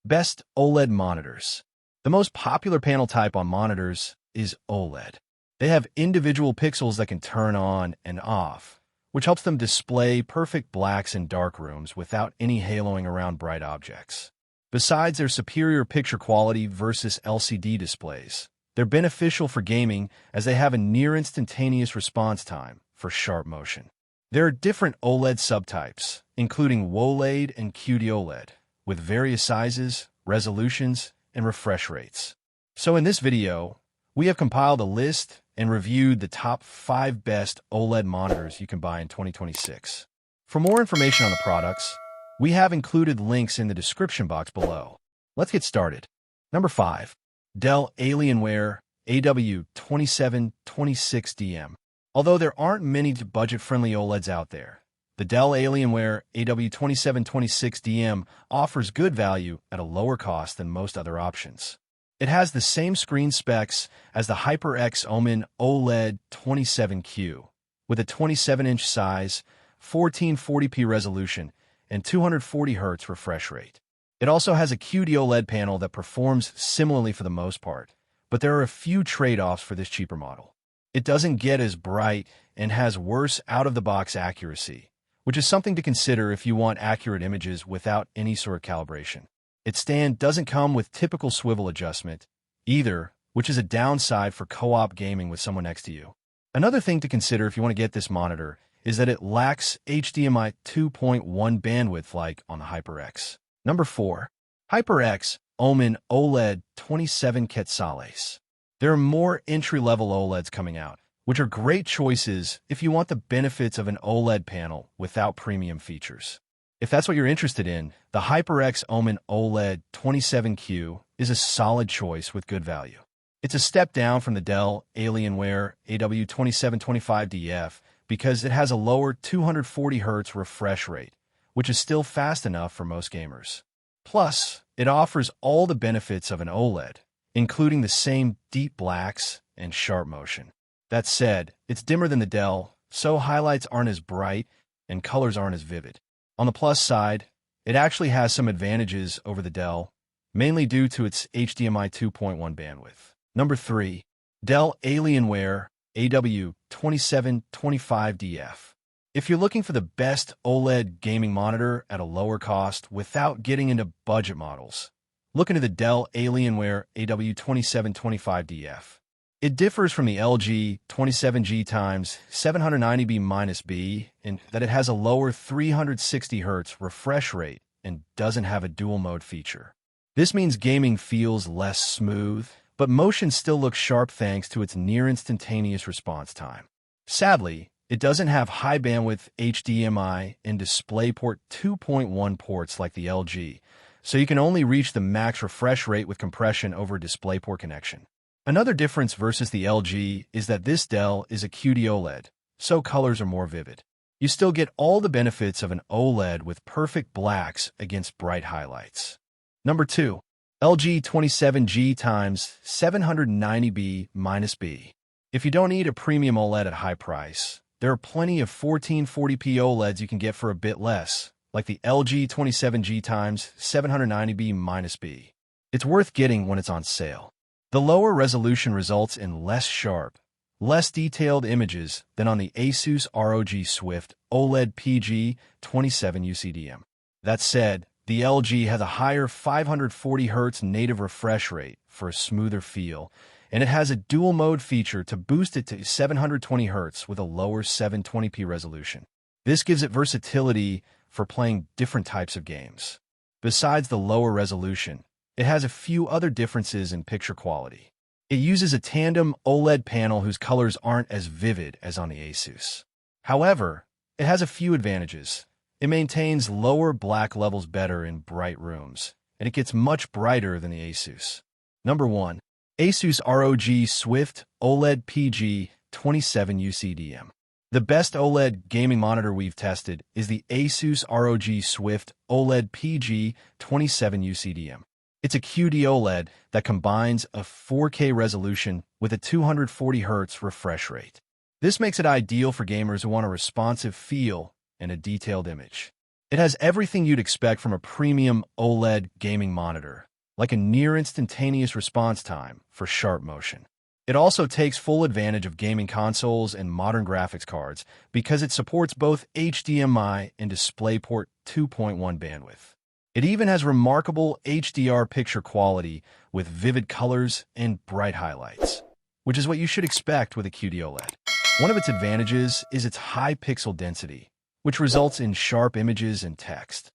Best OLED monitors. The most popular panel type on monitors is OLED. They have individual pixels that can turn on and off, which helps them display perfect blacks in dark rooms without any haloing around bright objects. Besides their superior picture quality versus LCD displays, they're beneficial for gaming as they have a near-instantaneous response time for sharp motion. There are different OLED subtypes, including OLED and QD-OLED, with various sizes, resolutions, and refresh rates. So in this video, we have compiled a list and reviewed the top 5 best OLED monitors you can buy in 2026. For more information on the products, we have included links in the description box below. Let's get started. Number 5. Dell Alienware AW2726DM. Although there aren't many budget-friendly OLEDs out there, the Dell Alienware AW2726DM offers good value at a lower cost than most other options. It has the same screen specs as the HyperX OMEN OLED 27Q, with a 27-inch size, 1440p resolution, and 240Hz refresh rate. It also has a QD-OLED panel that performs similarly for the most part, but there are a few trade-offs for this cheaper model. It doesn't get as bright and has worse out-of-the-box accuracy, which is something to consider if you want accurate images without any sort of calibration. Its stand doesn't come with typical swivel adjustment either, which is a downside for co-op gaming with someone next to you. Another thing to consider if you want to get this monitor is that it lacks HDMI 2.1 bandwidth like on the HyperX. Number 4. HyperX OMEN OLED 27 Quetzales. There are more entry-level OLEDs coming out, which are great choices if you want the benefits of an OLED panel without premium features. If that's what you're interested in, the HyperX OMEN OLED 27Q is a solid choice with good value. It's a step down from the Dell Alienware AW2725DF because it has a lower 240Hz refresh rate, which is still fast enough for most gamers. Plus, it offers all the benefits of an OLED, including the same deep blacks and sharp motion. That said, it's dimmer than the Dell, so highlights aren't as bright and colors aren't as vivid. On the plus side, it actually has some advantages over the Dell, mainly due to its HDMI 2.1 bandwidth. Number 3. Dell Alienware AW2725DF. If you're looking for the best OLED gaming monitor at a lower cost without getting into budget models, look into the Dell Alienware AW2725DF. It differs from the LG 27G790B-B in that it has a lower 360Hz refresh rate and doesn't have a dual mode feature. This means gaming feels less smooth, but motion still looks sharp thanks to its near-instantaneous response time. Sadly, it doesn't have high-bandwidth HDMI and DisplayPort 2.1 ports like the LG, so you can only reach the max refresh rate with compression over a DisplayPort connection. Another difference versus the LG is that this Dell is a QD-OLED, so colors are more vivid. You still get all the benefits of an OLED with perfect blacks against bright highlights. Number 2. LG 27G790B-B. If you don't need a premium OLED at high price, there are plenty of 1440p OLEDs you can get for a bit less, like the LG 27G790B-B. It's worth getting when it's on sale. The lower resolution results in less sharp, less detailed images than on the ASUS ROG Swift OLED PG 27 UCDM. That said, the LG has a higher 540Hz native refresh rate for a smoother feel, and it has a dual mode feature to boost it to 720Hz with a lower 720p resolution. This gives it versatility for playing different types of games. Besides the lower resolution, it has a few other differences in picture quality. It uses a tandem OLED panel whose colors aren't as vivid as on the ASUS. However, it has a few advantages. It maintains lower black levels better in bright rooms, and it gets much brighter than the ASUS. Number 1. ASUS ROG Swift OLED PG 27 UCDM. The best OLED gaming monitor we've tested is the ASUS ROG Swift OLED PG 27 UCDM. It's a QD OLED that combines a 4K resolution with a 240Hz refresh rate. This makes it ideal for gamers who want a responsive feel and a detailed image. It has everything you'd expect from a premium OLED gaming monitor, like a near-instantaneous response time for sharp motion. It also takes full advantage of gaming consoles and modern graphics cards because it supports both HDMI and DisplayPort 2.1 bandwidth. It even has remarkable HDR picture quality with vivid colors and bright highlights, which is what you should expect with a QD-OLED. One of its advantages is its high pixel density, which results in sharp images and text.